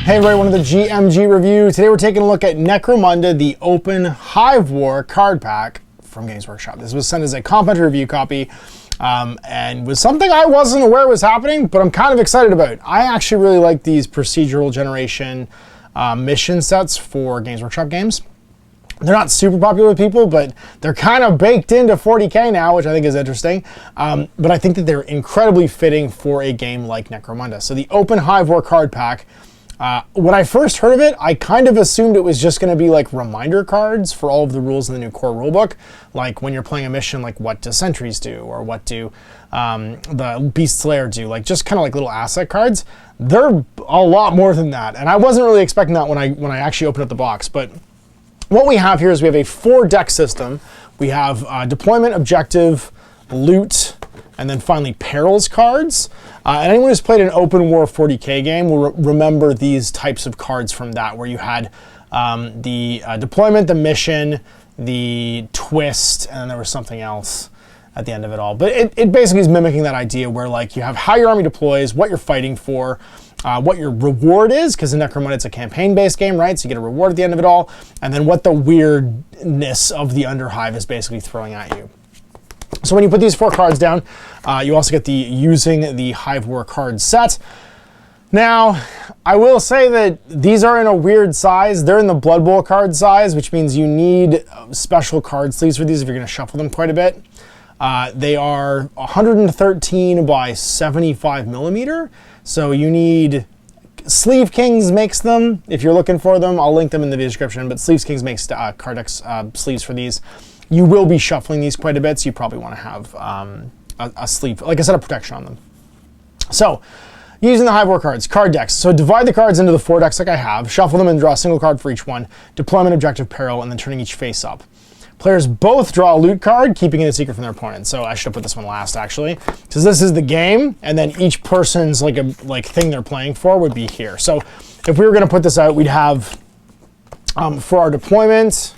Hey everybody, one of the GMG review. Today we're taking a look at Necromunda, the open Hive War card pack from Games Workshop. This was sent as a complimentary review copy and was something I wasn't aware was happening, but I'm kind of excited about. I actually really like these procedural generation mission sets for Games Workshop games. They're not super popular with people, but they're kind of baked into 40K now, which I think is interesting. But I think that they're incredibly fitting for a game like Necromunda. So the open Hive War card pack, when I first heard of it, I kind of assumed it was just going to be like reminder cards for all of the rules in the new core rulebook. Like when you're playing a mission, like what do sentries do, or what do the Beast Slayer do, like just kind of like little asset cards. They're a lot more than that, and I wasn't really expecting that when I actually opened up the box. But what we have here is we have a 4-deck system. We have deployment, objective, loot, and then finally perils cards. And anyone who's played an open war 40K game will remember these types of cards from that, where you had the deployment, the mission, the twist, and then there was something else at the end of it all. But it basically is mimicking that idea where like you have how your army deploys, what you're fighting for, what your reward is, because in Necromunda it's a campaign-based game, right? So you get a reward at the end of it all, and then what the weirdness of the Underhive is basically throwing at you. So when you put these 4 cards down, you also get the using the Hive War card set. Now, I will say that these are in a weird size. They're in the Blood Bowl card size, which means you need special card sleeves for these if you're going to shuffle them quite a bit. They are 113 by 75 millimeter. So you need, Sleeve Kings makes them, if you're looking for them. I'll link them in the description, but Sleeve Kings makes card deck sleeves for these. You will be shuffling these quite a bit, so you probably want to have a sleeve, like a set of protection on them. So, using the Hive War cards, card decks. So divide the cards into the 4 decks like I have, shuffle them and draw a single card for each one, deployment, objective, peril, and then turning each face up. Players both draw a loot card, keeping it a secret from their opponent. So I should have put this one last, actually, because this is the game, and then each person's thing they're playing for would be here. So if we were going to put this out, we'd have for our deployment,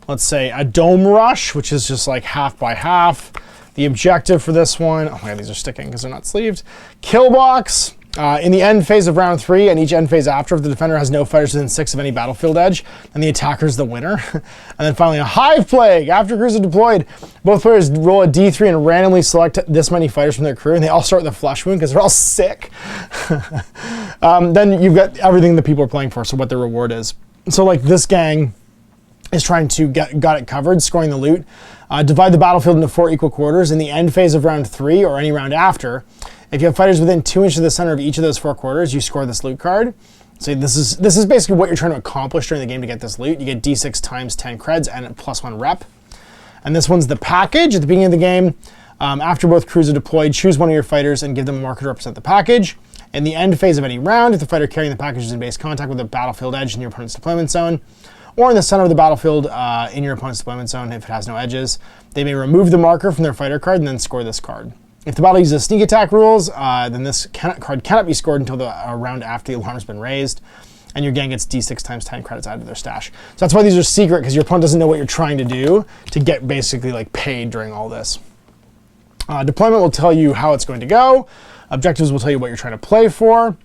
let's say a Dome Rush, which is just like half by half. The objective for this one, oh my god, these are sticking because they're not sleeved. Kill Box. In the end phase of round 3 and each end phase after, if the defender has no fighters within 6 of any battlefield edge, then the attacker's the winner. And then finally a Hive Plague. After crews are deployed, both players roll a d3 and randomly select this many fighters from their crew, and they all start with a flesh wound because they're all sick. Then you've got everything that people are playing for, so what their reward is. So like this gang is trying to got it covered, scoring the loot. Divide the battlefield into 4 equal quarters. In the end phase of round 3 or any round after, if you have fighters within 2 inches of the center of each of those 4 quarters, you score this loot card. So this is basically what you're trying to accomplish during the game to get this loot. You get d6 times 10 creds and +1 rep. And this one's the package. At the beginning of the game, after both crews are deployed, choose one of your fighters and give them a marker to represent the package. In the end phase of any round, if the fighter carrying the package is in base contact with a battlefield edge in your opponent's deployment zone, or in the center of the battlefield in your opponent's deployment zone if it has no edges, they may remove the marker from their fighter card and then score this card. If the battle uses sneak attack rules, then this card cannot be scored until the round after the alarm has been raised, and your gang gets d6 times 10 credits out of their stash. So that's why these are secret, because your opponent doesn't know what you're trying to do to get basically like paid during all this. Deployment will tell you how it's going to go. Objectives will tell you what you're trying to play for.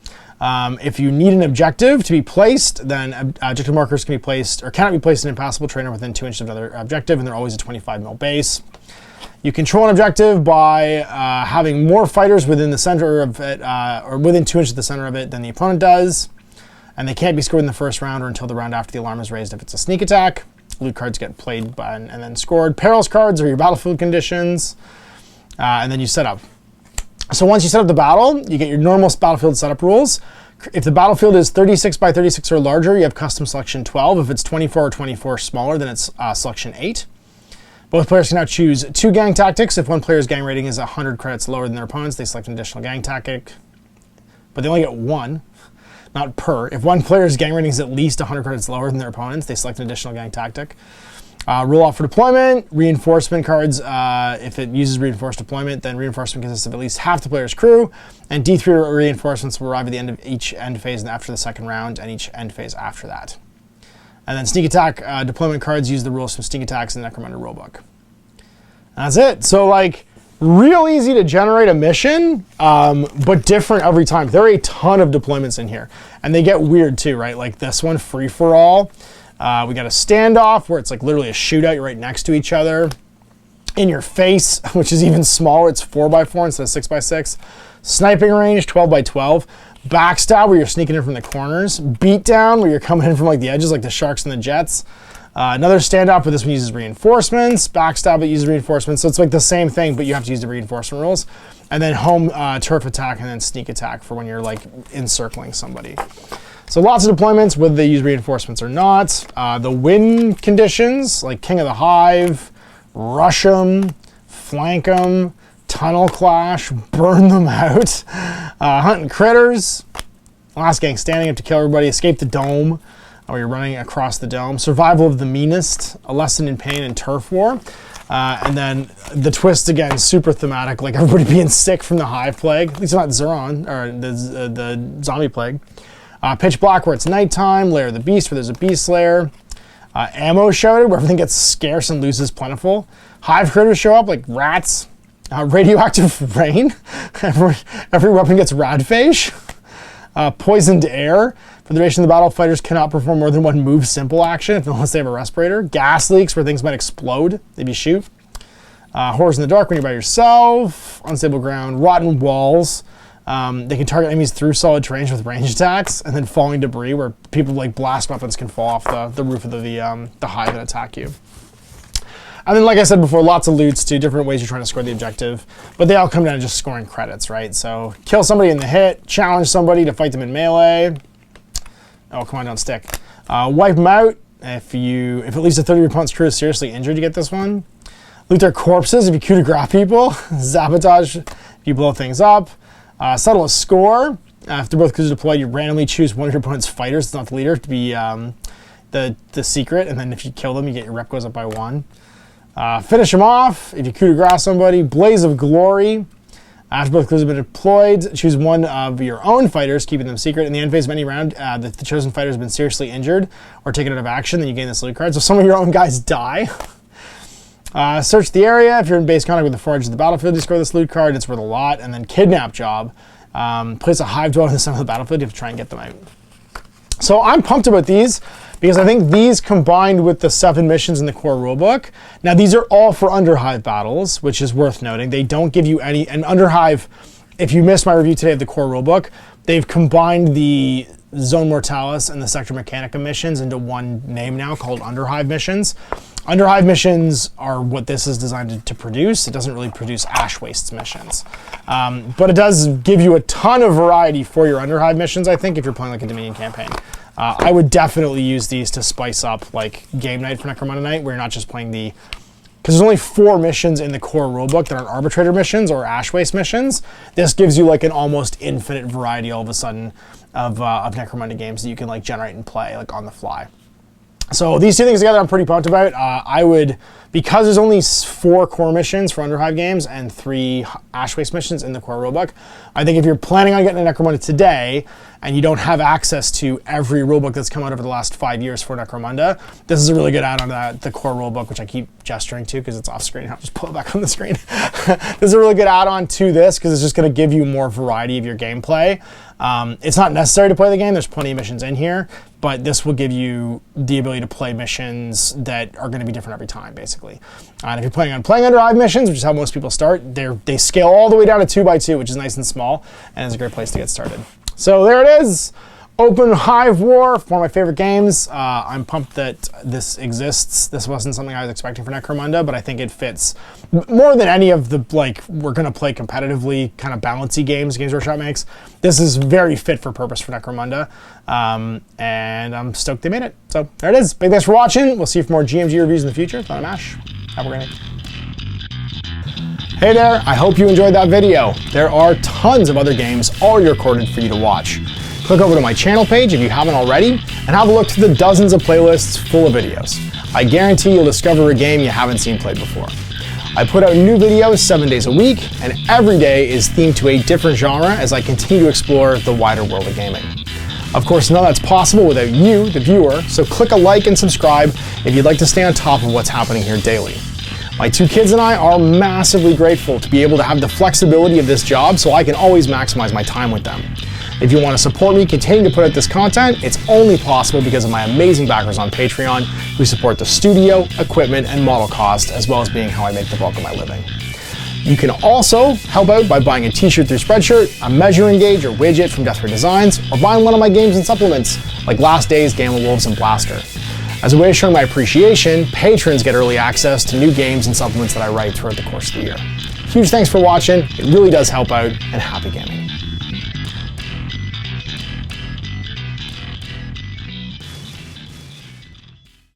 If you need an objective to be placed, then objective markers can be placed or cannot be placed in an impassable terrain or within 2 inches of another objective, and they're always a 25 mil base. You control an objective by having more fighters within the center of it, or within 2 inches of the center of it than the opponent does, and they can't be scored in the first round or until the round after the alarm is raised if it's a sneak attack. Loot cards get played and then scored. Perils cards are your battlefield conditions, and then you set up. So once you set up the battle, you get your normal battlefield setup rules. If the battlefield is 36 by 36 or larger, you have custom selection 12. If it's 24 or 24 smaller, then it's selection 8. Both players can now choose 2 gang tactics. If one player's gang rating is 100 credits lower than their opponent's, they select an additional gang tactic. But they only get 1, not per. If one player's gang rating is at least 100 credits lower than their opponent's, they select an additional gang tactic. Rule off for deployment. Reinforcement cards, if it uses reinforced deployment, then reinforcement consists of at least half the player's crew, and D3 reinforcements will arrive at the end of each end phase and after the second round, and each end phase after that. And then sneak attack deployment cards use the rules from sneak attacks in the Necromunda rulebook. And that's it. So like, Real easy to generate a mission, but different every time. There are a ton of deployments in here, and they get weird too, right? Like this one, free for all. We got a standoff where it's like literally a shootout. You're right next to each other. In your face, which is even smaller. It's 4x4 instead of 6x6. Sniping range, 12x12. Backstab, where you're sneaking in from the corners. Beatdown, where you're coming in from like the edges, like the Sharks and the Jets. Another standoff, but this one uses reinforcements. Backstab, it uses reinforcements. So it's like the same thing, but you have to use the reinforcement rules. And then home turf attack and then sneak attack for when you're like encircling somebody. So lots of deployments, whether they use reinforcements or not. The win conditions, like King of the Hive, rush them, flank them, tunnel clash, burn them out, hunting critters, last gang standing, up to kill everybody, escape the dome, where you're running across the dome, survival of the meanest, a lesson in pain, and turf war. And then the twist again, super thematic, like everybody being sick from the hive plague, at least not Zeron, or the zombie plague. Pitch black, where it's nighttime, lair of the beast, where there's a beast lair. Ammo shouted, where everything gets scarce and loses plentiful. Hive critters show up, like rats. Radioactive rain, every weapon gets radphage. Poisoned air, for the duration of the battle, fighters cannot perform more than one move simple action unless they have a respirator. Gas leaks, where things might explode if you shoot. Horrors in the dark, when you're by yourself. Unstable ground, rotten walls. They can target enemies through solid terrain with range attacks, and then falling debris, where people like blast weapons can fall off the roof of the hive and attack you. And then, like I said before, lots of loots too, different ways you're trying to score the objective, but they all come down to just scoring credits, right? So kill somebody in the hit, challenge somebody to fight them in melee. Oh, come on, don't stick. Wipe them out. If at least a third of your opponent's crew is seriously injured, you get this one. Loot their corpses if you coup de grace people. Sabotage if you blow things up. Settle a score. After both crews are deployed, you randomly choose one of your opponent's fighters, it's not the leader, to be the secret, and then if you kill them, you get your rep goes up by 1. Finish them off if you coup de grace somebody. Blaze of Glory. After both crews have been deployed, choose one of your own fighters, keeping them secret. In the end phase of any round, if the chosen fighter has been seriously injured or taken out of action, then you gain this loot card. So some of your own guys die. Search the area. If you're in base contact with the far edge of the battlefield, you score this loot card. It's worth a lot. And then Kidnap Job. Place a hive dweller in the center of the battlefield. You have to try and get them out. So I'm pumped about these because I think these combined with the 7 missions in the core rulebook. Now these are all for Underhive battles, which is worth noting. They don't give you any, and Underhive, if you missed my review today of the core rulebook, they've combined the Zone Mortalis and the Sector Mechanica missions into one name now called Underhive missions. Underhive missions are what this is designed to produce. It doesn't really produce Ash Wastes missions. But it does give you a ton of variety for your Underhive missions, I think, if you're playing like a Dominion campaign. I would definitely use these to spice up like game night for Necromunda night, where you're not just playing the... Because there's only 4 missions in the core rulebook that aren't arbitrator missions or Ash Waste missions. This gives you like an almost infinite variety all of a sudden of Necromunda games that you can like generate and play like on the fly. So these two things together I'm pretty pumped about. I would, because there's only 4 core missions for Underhive games and 3 Ash Waste missions in the core rulebook, I think if you're planning on getting a Necromunda today and you don't have access to every rulebook that's come out over the last 5 years for Necromunda, this is a really good add-on to the core rulebook, which I keep gesturing to because it's off screen. I'll just pull it back on the screen. This is a really good add-on to this because it's just going to give you more variety of your gameplay. It's not necessary to play the game. There's plenty of missions in here, but this will give you the ability to play missions that are going to be different every time, basically. And if you're planning on playing Underhive missions, which is how most people start, they scale all the way down to 2x2, which is nice and small, and it's a great place to get started. So there it is. Open Hive War, one of my favorite games. I'm pumped that this exists. This wasn't something I was expecting for Necromunda, but I think it fits more than any of the, like, we're going to play competitively kind of balancy games Games Workshop makes. This is very fit for purpose for Necromunda, and I'm stoked they made it. So there it is. Big thanks for watching. We'll see you for more GMG reviews in the future. I'm Ash. Have a great night. Hey there, I hope you enjoyed that video. There are tons of other games already recorded for you to watch. Click over to my channel page if you haven't already, and have a look through the dozens of playlists full of videos. I guarantee you'll discover a game you haven't seen played before. I put out new videos 7 days a week, and every day is themed to a different genre as I continue to explore the wider world of gaming. Of course, none of that's possible without you, the viewer, so click a like and subscribe if you'd like to stay on top of what's happening here daily. My 2 kids and I are massively grateful to be able to have the flexibility of this job so I can always maximize my time with them. If you want to support me continue to put out this content, it's only possible because of my amazing backers on Patreon who support the studio, equipment, and model cost, as well as being how I make the bulk of my living. You can also help out by buying a t-shirt through Spreadshirt, a measuring gauge or widget from Death Ray Designs, or buying one of my games and supplements like Last Days, Gamma Wolves, and Blaster. As a way of showing my appreciation, patrons get early access to new games and supplements that I write throughout the course of the year. Huge thanks for watching, it really does help out, and happy gaming.